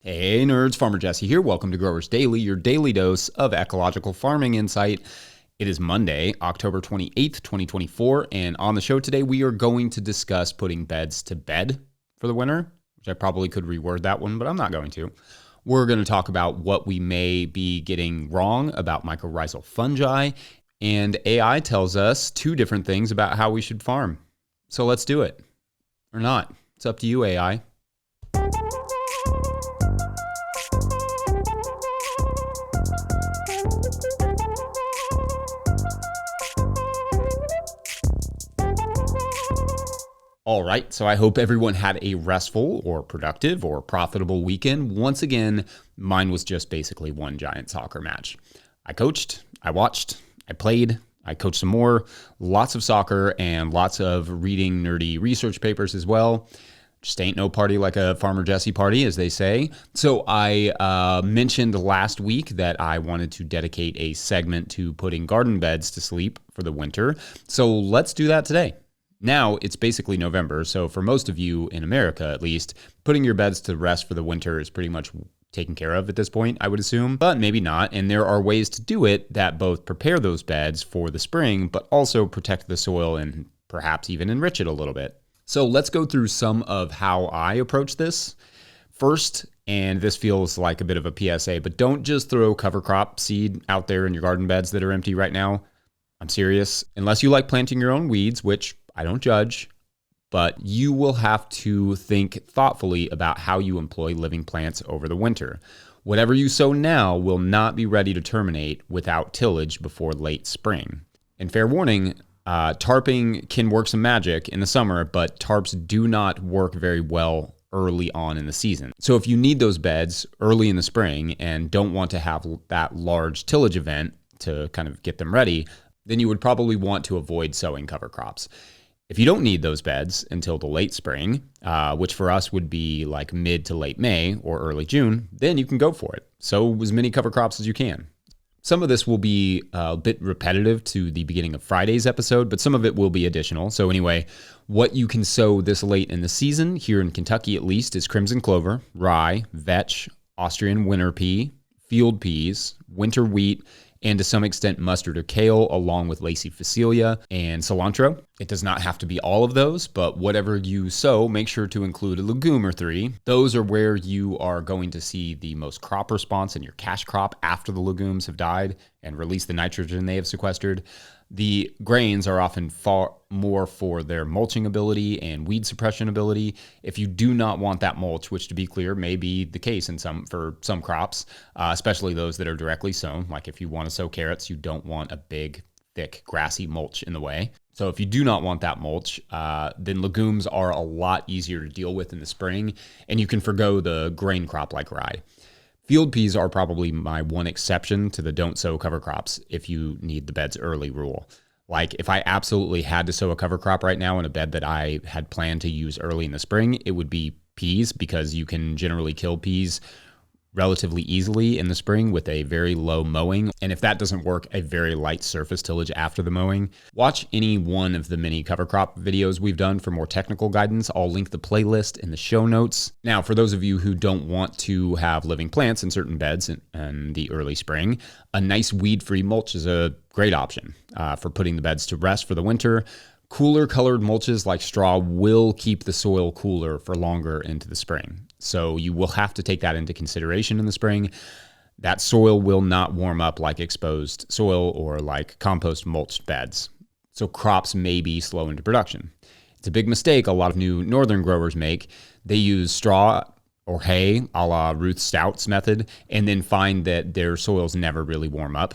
Hey nerds, Farmer Jesse here. Welcome to Growers Daily, your daily dose of ecological farming insight. It is Monday, October 28th, 2024, and on the show today we are going to discuss putting beds to bed for the winter, which I probably could reword that one, but I'm not going to. We're going to talk about what we may be getting wrong about mycorrhizal fungi, and AI tells us two different things about how we should farm. So let's do it. Or not. It's up to you, AI. All right, so I hope everyone had a restful or productive or profitable weekend. Once again, mine was just basically one giant soccer match. I coached, I watched, I played, I coached some more, lots of soccer and lots of reading nerdy research papers as well. Just ain't no party like a Farmer Jesse party, as they say. So I mentioned last week that I wanted to dedicate a segment to putting garden beds to sleep for the winter. So let's do that today. Now, it's basically November, so for most of you in America, at least, putting your beds to rest for the winter is pretty much taken care of at this point, I would assume, but maybe not, and there are ways to do it that both prepare those beds for the spring, but also protect the soil and perhaps even enrich it a little bit. So let's go through some of how I approach this. First, and this feels like a bit of a PSA, but don't just throw cover crop seed out there in your garden beds that are empty right now. I'm serious. Unless you like planting your own weeds, which I don't judge, but you will have to think thoughtfully about how you employ living plants over the winter. Whatever you sow now will not be ready to terminate without tillage before late spring. And fair warning, tarping can work some magic in the summer, but tarps do not work very well early on in the season. So if you need those beds early in the spring and don't want to have that large tillage event to kind of get them ready, then you would probably want to avoid sowing cover crops. If you don't need those beds until the late spring, which for us would be like mid to late May or early June, then you can go for it. Sow as many cover crops as you can. Some of this will be a bit repetitive to the beginning of Friday's episode, but some of it will be additional. So anyway, what you can sow this late in the season, here in Kentucky at least, is crimson clover, rye, vetch, Austrian winter pea, field peas, winter wheat, and to some extent mustard or kale, along with lacy phacelia and cilantro. It does not have to be all of those, but whatever you sow, make sure to include a legume or three. Those are where you are going to see the most crop response in your cash crop after the legumes have died and released the nitrogen they have sequestered. The grains are often far more for their mulching ability and weed suppression ability. If you do not want that mulch, which to be clear may be the case for some crops, especially those that are directly sown, like if you want to sow carrots, you don't want a big, thick, grassy mulch in the way. So if you do not want that mulch, then legumes are a lot easier to deal with in the spring, and you can forgo the grain crop like rye. Field peas are probably my one exception to the don't sow cover crops if you need the beds early rule. Like if I absolutely had to sow a cover crop right now in a bed that I had planned to use early in the spring, it would be peas, because you can generally kill peas relatively easily in the spring with a very low mowing. And if that doesn't work, a very light surface tillage after the mowing. Watch any one of the many cover crop videos we've done for more technical guidance. I'll link the playlist in the show notes. Now, for those of you who don't want to have living plants in certain beds in the early spring, a nice weed-free mulch is a great option for putting the beds to rest for the winter. Cooler colored mulches like straw will keep the soil cooler for longer into the spring. So you will have to take that into consideration in the spring. That soil will not warm up like exposed soil or like compost mulched beds. So crops may be slow into production. It's a big mistake a lot of new northern growers make. They use straw or hay a la Ruth Stout's method and then find that their soils never really warm up.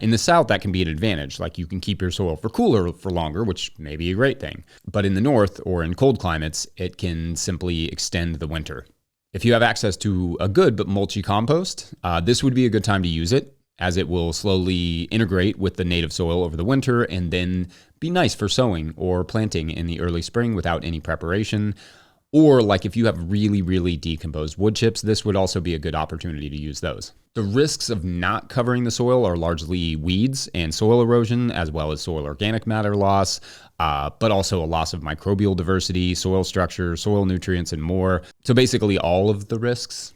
In the South, that can be an advantage. Like you can keep your soil cooler for longer, which may be a great thing. But in the North or in cold climates, it can simply extend the winter. If you have access to a good but mulchy compost, this would be a good time to use it, as it will slowly integrate with the native soil over the winter and then be nice for sowing or planting in the early spring without any preparation. Or like if you have really, really decomposed wood chips, this would also be a good opportunity to use those. The risks of not covering the soil are largely weeds and soil erosion, as well as soil organic matter loss, but also a loss of microbial diversity, soil structure, soil nutrients, and more. So basically all of the risks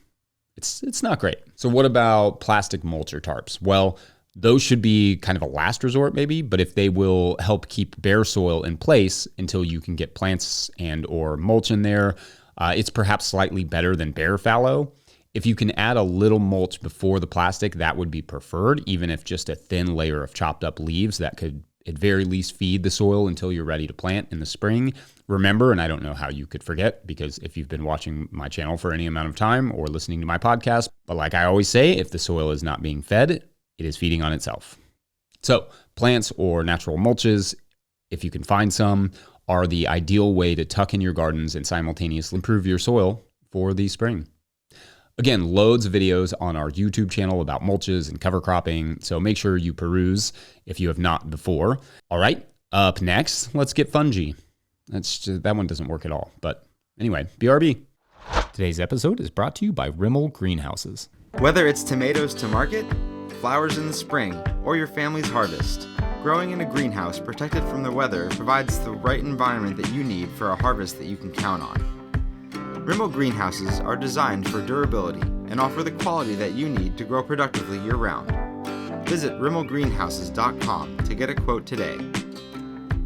It's not great. So what about plastic mulch or tarps? Well, those should be kind of a last resort maybe, but if they will help keep bare soil in place until you can get plants and or mulch in there, it's perhaps slightly better than bare fallow. If you can add a little mulch before the plastic, that would be preferred, even if just a thin layer of chopped up leaves that could at very least feed the soil until you're ready to plant in the spring. Remember, and I don't know how you could forget, because if you've been watching my channel for any amount of time or listening to my podcast, but like I always say, if the soil is not being fed, it is feeding on itself. So plants or natural mulches, if you can find some, are the ideal way to tuck in your gardens and simultaneously improve your soil for the spring. Again, loads of videos on our YouTube channel about mulches and cover cropping, so make sure you peruse if you have not before. All right, up next, let's get fungi. That one doesn't work at all, but anyway, BRB. Today's episode is brought to you by Rimmel Greenhouses. Whether it's tomatoes to market, flowers in the spring, or your family's harvest, growing in a greenhouse protected from the weather provides the right environment that you need for a harvest that you can count on. Rimmel greenhouses are designed for durability and offer the quality that you need to grow productively year-round. Visit rimmelgreenhouses.com to get a quote today.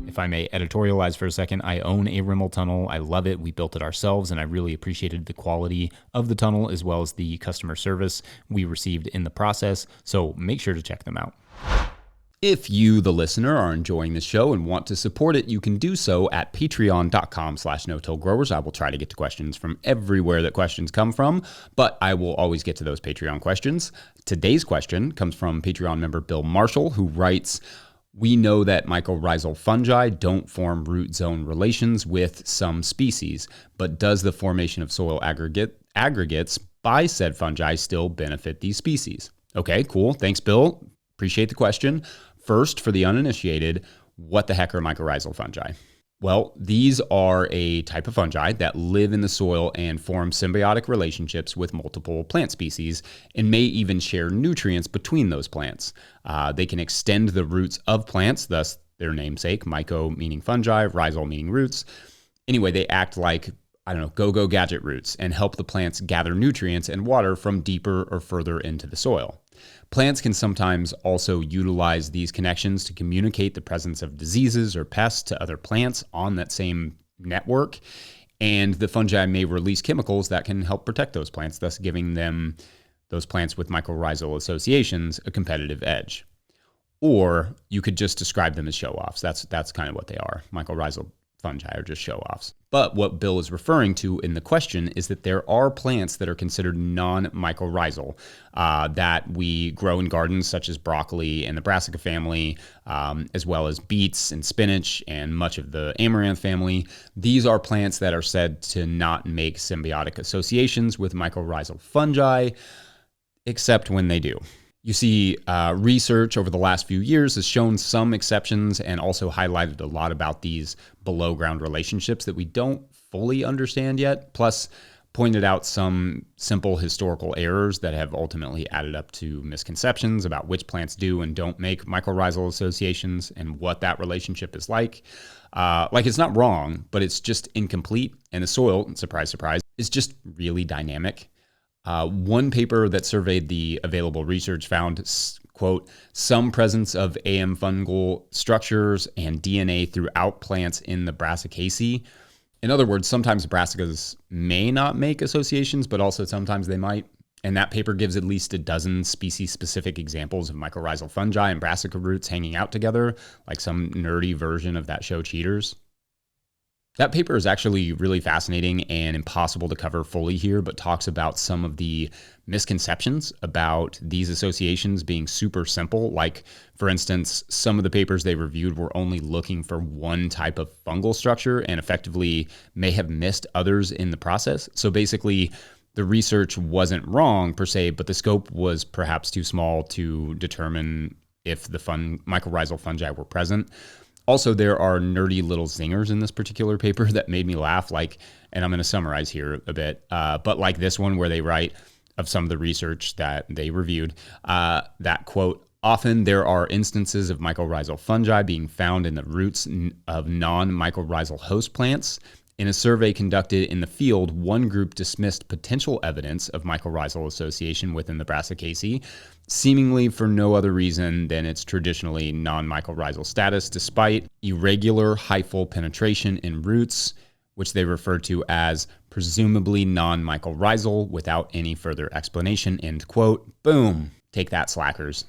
If I may editorialize for a second, I own a Rimmel tunnel. I love it. We built it ourselves, and I really appreciated the quality of the tunnel as well as the customer service we received in the process, so make sure to check them out. If you, the listener, are enjoying this show and want to support it, you can do so at patreon.com/no-till growers. I will try to get to questions from everywhere that questions come from, but I will always get to those Patreon questions. Today's question comes from Patreon member Bill Marshall, who writes, "We know that mycorrhizal fungi don't form root zone relations with some species, but does the formation of soil aggregates by said fungi still benefit these species?" Okay, cool. Thanks, Bill. Appreciate the question. First, for the uninitiated, what the heck are mycorrhizal fungi? Well, these are a type of fungi that live in the soil and form symbiotic relationships with multiple plant species and may even share nutrients between those plants. They can extend the roots of plants, thus their namesake, myco meaning fungi, rhizal meaning roots. Anyway, they act like, go-go gadget roots and help the plants gather nutrients and water from deeper or further into the soil. Plants can sometimes also utilize these connections to communicate the presence of diseases or pests to other plants on that same network, and the fungi may release chemicals that can help protect those plants, thus giving them, those plants with mycorrhizal associations, a competitive edge. Or you could just describe them as show-offs. That's kind of what they are. Mycorrhizal fungi are just show-offs. But what Bill is referring to in the question is that there are plants that are considered non-mycorrhizal that we grow in gardens, such as broccoli and the brassica family, as well as beets and spinach and much of the amaranth family. These are plants that are said to not make symbiotic associations with mycorrhizal fungi, except when they do. You see, research over the last few years has shown some exceptions and also highlighted a lot about these below-ground relationships that we don't fully understand yet, plus pointed out some simple historical errors that have ultimately added up to misconceptions about which plants do and don't make mycorrhizal associations and what that relationship is like. It's not wrong, but it's just incomplete, and the soil, surprise, surprise, is just really dynamic. One paper that surveyed the available research found, quote, some presence of AM fungal structures and DNA throughout plants in the Brassicaceae. In other words, sometimes brassicas may not make associations, but also sometimes they might. And that paper gives at least a dozen species-specific examples of mycorrhizal fungi and brassica roots hanging out together, like some nerdy version of that show Cheaters. That paper is actually really fascinating and impossible to cover fully here, but talks about some of the misconceptions about these associations being super simple. Like, for instance, some of the papers they reviewed were only looking for one type of fungal structure and effectively may have missed others in the process. So basically, the research wasn't wrong per se, but the scope was perhaps too small to determine if the mycorrhizal fungi were present. Also, there are nerdy little zingers in this particular paper that made me laugh, and I'm going to summarize here a bit, but like this one where they write of some of the research that they reviewed, that quote, often there are instances of mycorrhizal fungi being found in the roots of non-mycorrhizal host plants, In a survey conducted in the field, one group dismissed potential evidence of mycorrhizal association within the Brassicaceae, seemingly for no other reason than its traditionally non-mycorrhizal status, despite irregular hyphal penetration in roots, which they refer to as presumably non-mycorrhizal without any further explanation, end quote. Boom. Take that, slackers.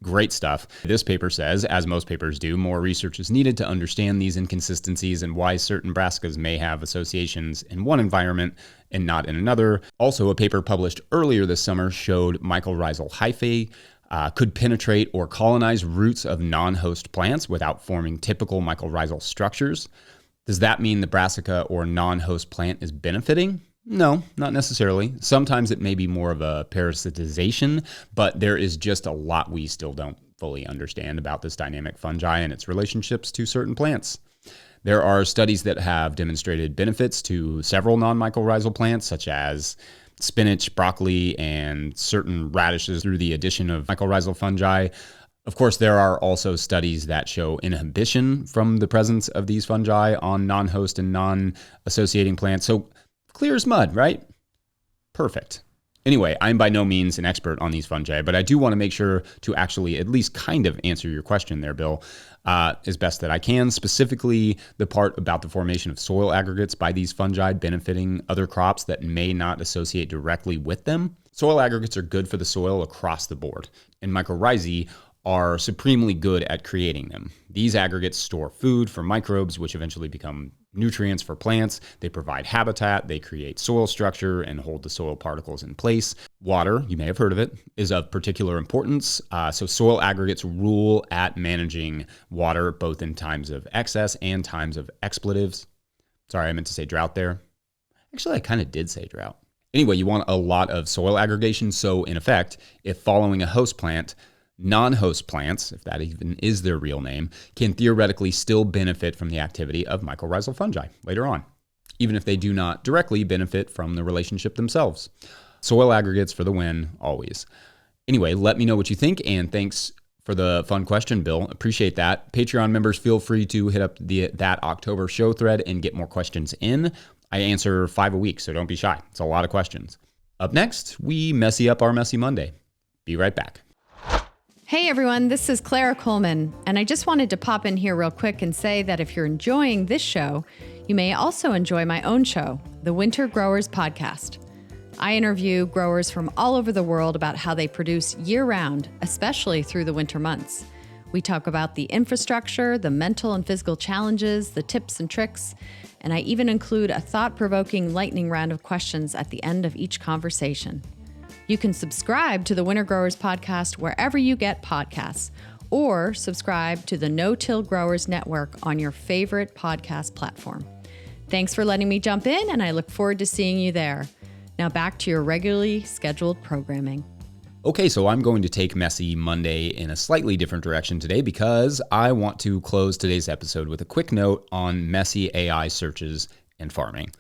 Great stuff. This paper says, as most papers do, more research is needed to understand these inconsistencies and why certain brassicas may have associations in one environment and not in another. Also, a paper published earlier this summer showed mycorrhizal hyphae could penetrate or colonize roots of non-host plants without forming typical mycorrhizal structures. Does that mean the brassica or non-host plant is benefiting? No, not necessarily. Sometimes it may be more of a parasitization, but there is just a lot we still don't fully understand about this dynamic fungi and its relationships to certain plants. There are studies that have demonstrated benefits to several non-mycorrhizal plants, such as spinach, broccoli, and certain radishes through the addition of mycorrhizal fungi. Of course, there are also studies that show inhibition from the presence of these fungi on non-host and non-associating plants. So clear as mud, right? Perfect. Anyway, I'm by no means an expert on these fungi, but I do want to make sure to actually at least kind of answer your question there, Bill, as best that I can, specifically the part about the formation of soil aggregates by these fungi benefiting other crops that may not associate directly with them. Soil aggregates are good for the soil across the board, and mycorrhizae are supremely good at creating them. These aggregates store food for microbes, which eventually become nutrients for plants. They provide habitat, they create soil structure and hold the soil particles in place. Water, you may have heard of it, is of particular importance. So soil aggregates rule at managing water, both in times of excess and times of expletives. Sorry, I meant to say drought there. Actually, I kind of did say drought. Anyway, you want a lot of soil aggregation. So in effect, if following a host plant, non-host plants, if that even is their real name, can theoretically still benefit from the activity of mycorrhizal fungi later on, even if they do not directly benefit from the relationship themselves. Soil aggregates for the win, always. Anyway, let me know what you think, and thanks for the fun question, Bill. Appreciate that. Patreon members, feel free to hit up that October show thread and get more questions in. I answer 5 a week, so don't be shy. It's a lot of questions. Up next, we messy up our Messy Monday. Be right back. Hey everyone, this is Clara Coleman, and I just wanted to pop in here real quick and say that if you're enjoying this show, you may also enjoy my own show, the Winter Growers Podcast. I interview growers from all over the world about how they produce year-round, especially through the winter months. We talk about the infrastructure, the mental and physical challenges, the tips and tricks, and I even include a thought-provoking lightning round of questions at the end of each conversation. You can subscribe to the Winter Growers Podcast wherever you get podcasts, or subscribe to the No-Till Growers Network on your favorite podcast platform. Thanks for letting me jump in, and I look forward to seeing you there. Now back to your regularly scheduled programming. Okay, so I'm going to take Messy Monday in a slightly different direction today because I want to close today's episode with a quick note on messy AI searches and farming.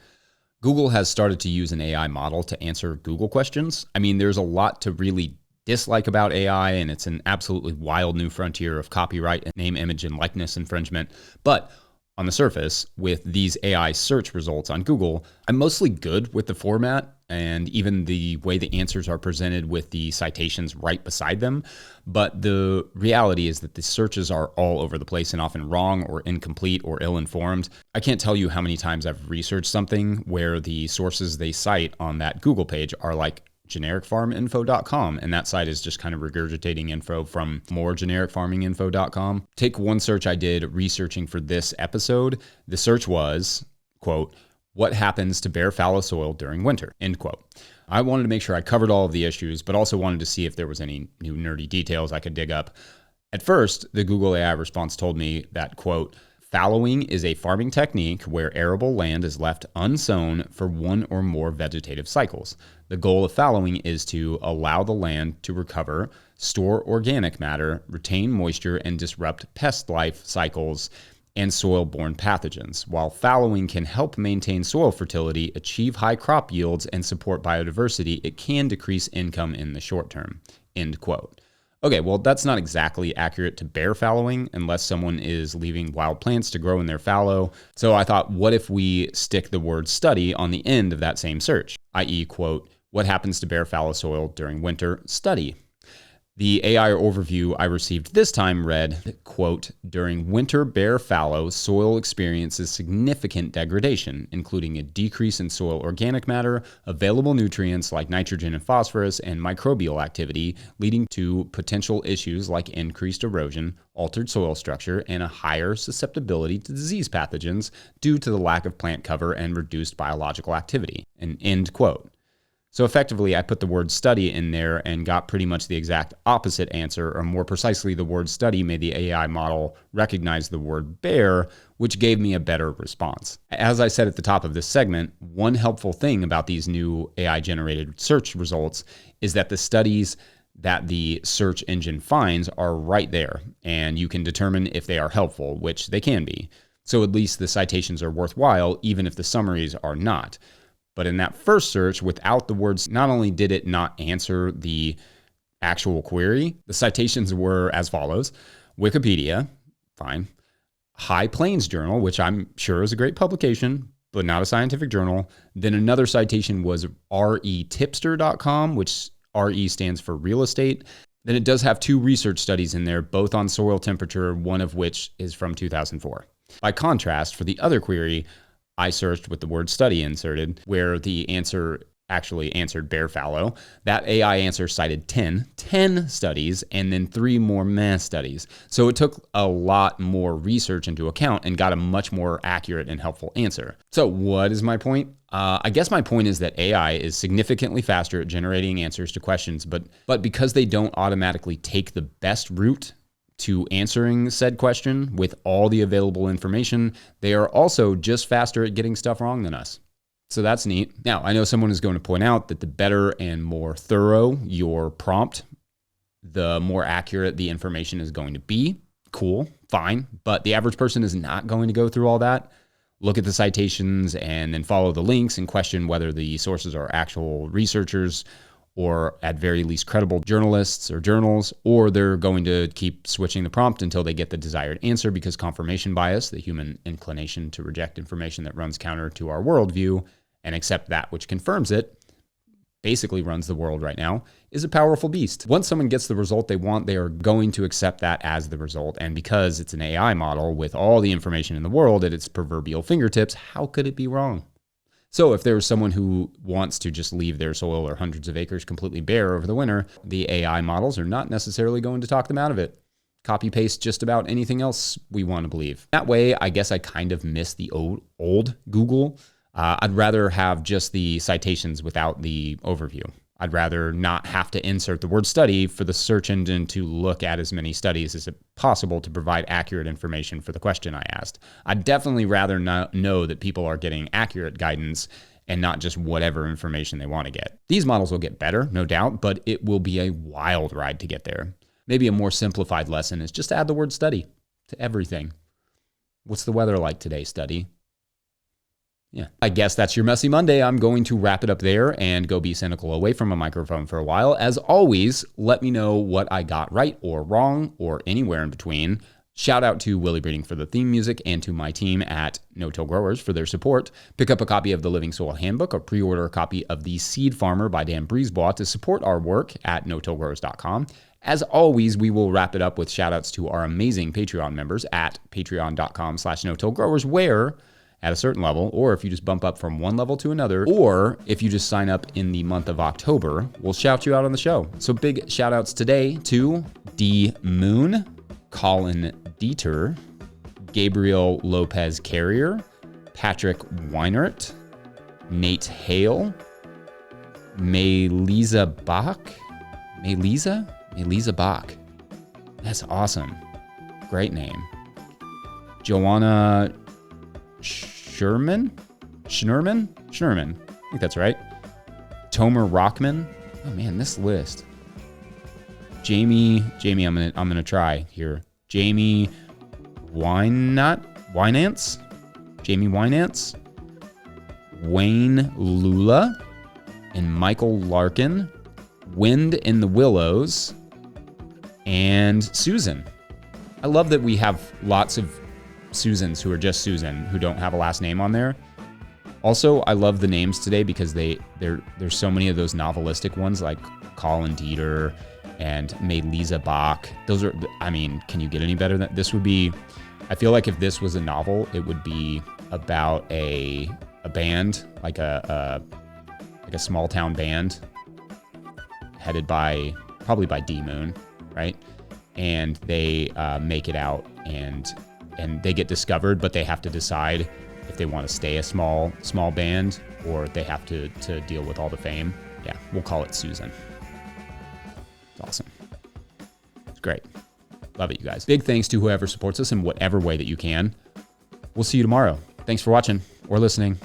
Google has started to use an AI model to answer Google questions. I mean, there's a lot to really dislike about AI, and it's an absolutely wild new frontier of copyright and name, image, and likeness infringement. But on the surface, with these AI search results on Google, I'm mostly good with the format and even the way the answers are presented with the citations right beside them. But the reality is that the searches are all over the place and often wrong or incomplete or ill-informed. I can't tell you how many times I've researched something where the sources they cite on that Google page are like genericfarminfo.com, and that site is just kind of regurgitating info from more genericfarminginfo.com. Take one search I did researching for this episode. The search was, quote, "What happens to bare fallow soil during winter?" End quote. I wanted to make sure I covered all of the issues, but also wanted to see if there was any new nerdy details I could dig up. At first, the Google AI response told me that, quote, "Fallowing is a farming technique where arable land is left unsown for one or more vegetative cycles. The goal of fallowing is to allow the land to recover, store organic matter, retain moisture, and disrupt pest life cycles and soil-borne pathogens. While fallowing can help maintain soil fertility, achieve high crop yields, and support biodiversity, it can decrease income in the short term." End quote. Okay, well, that's not exactly accurate to bare fallowing unless someone is leaving wild plants to grow in their fallow. So I thought, what if we stick the word study on the end of that same search, i.e., quote, what happens to bare fallow soil during winter study? The AI overview I received this time read, quote, during winter bare fallow, soil experiences significant degradation, including a decrease in soil organic matter, available nutrients like nitrogen and phosphorus, and microbial activity, leading to potential issues like increased erosion, altered soil structure, and a higher susceptibility to disease pathogens due to the lack of plant cover and reduced biological activity, and end quote. So effectively, I put the word study in there and got pretty much the exact opposite answer, or more precisely, the word study made the AI model recognize the word bare, which gave me a better response. As I said at the top of this segment, one helpful thing about these new AI-generated search results is that the studies that the search engine finds are right there, and you can determine if they are helpful, which they can be. So at least the citations are worthwhile, even if the summaries are not. But in that first search, without the words, not only did it not answer the actual query, the citations were as follows: Wikipedia, fine. High Plains Journal, which I'm sure is a great publication, but not a scientific journal. Then another citation was retipster.com, which RE stands for real estate. Then it does have 2 research studies in there, both on soil temperature, one of which is from 2004. By contrast, for the other query, I searched with the word study inserted, where the answer actually answered bare fallow. That AI answer cited 10 studies, and then 3 more mass studies. So it took a lot more research into account and got a much more accurate and helpful answer. So what is my point? I guess my point is that AI is significantly faster at generating answers to questions, but because they don't automatically take the best route to answering said question with all the available information, they are also just faster at getting stuff wrong than us. So that's neat. Now, I know someone is going to point out that the better and more thorough your prompt, the more accurate the information is going to be. Cool, fine. But the average person is not going to go through all that, look at the citations, and then follow the links and question whether the sources are actual researchers or at very least credible journalists or journals, or they're going to keep switching the prompt until they get the desired answer, because confirmation bias, the human inclination to reject information that runs counter to our worldview and accept that which confirms it, basically runs the world right now, is a powerful beast. Once someone gets the result they want, they are going to accept that as the result. And because it's an AI model with all the information in the world at its proverbial fingertips, how could it be wrong? So if there's someone who wants to just leave their soil or hundreds of acres completely bare over the winter, the AI models are not necessarily going to talk them out of it. Copy paste just about anything else we want to believe. That way, I guess I kind of miss the old Google. I'd rather have just the citations without the overview. I'd rather not have to insert the word study for the search engine to look at as many studies as possible to provide accurate information for the question I asked. I'd definitely rather know that people are getting accurate guidance and not just whatever information they want to get. These models will get better, no doubt, but it will be a wild ride to get there. Maybe a more simplified lesson is just add the word study to everything. What's the weather like today, study? Yeah, I guess that's your Messy Monday. I'm going to wrap it up there and go be cynical away from a microphone for a while. As always, let me know what I got right or wrong or anywhere in between. Shout out to Willie Breeding for the theme music and to my team at No-Till Growers for their support. Pick up a copy of the Living Soil Handbook or pre-order a copy of The Seed Farmer by Dan Brisebois to support our work at notillgrowers.com. As always, we will wrap it up with shout outs to our amazing Patreon members at patreon.com/notillgrowers, where at a certain level, or if you just bump up from one level to another, or if you just sign up in the month of October, we'll shout you out on the show. So big shout outs today to D Moon, Colin Dieter, Gabriel Lopez Carrier, Patrick Weinert, Nate Hale, Melisa Bach. Melisa Bach. That's awesome. Great name. Joanna Schnurman? I think that's right. Tomer Rockman. Oh man, this list. Jamie, I'm gonna try here. Jamie Winance, Wayne Lula, and Michael Larkin. Wind in the Willows, and Susan. I love that we have lots of Susans who are just Susan, who don't have a last name on there. Also, I love the names today because there's so many of those novelistic ones like Colin Dieter and Lisa Bach. Those are, I mean, can you get any better than this? Would be, I feel like if this was a novel, it would be about a band, like a small town band headed probably by D Moon, right? And they make it out and they get discovered, but they have to decide if they want to stay a small band or they have to deal with all the fame. Yeah, we'll call it Susan. It's awesome. It's great. Love it, you guys. Big thanks to whoever supports us in whatever way that you can. We'll see you tomorrow. Thanks for watching or listening.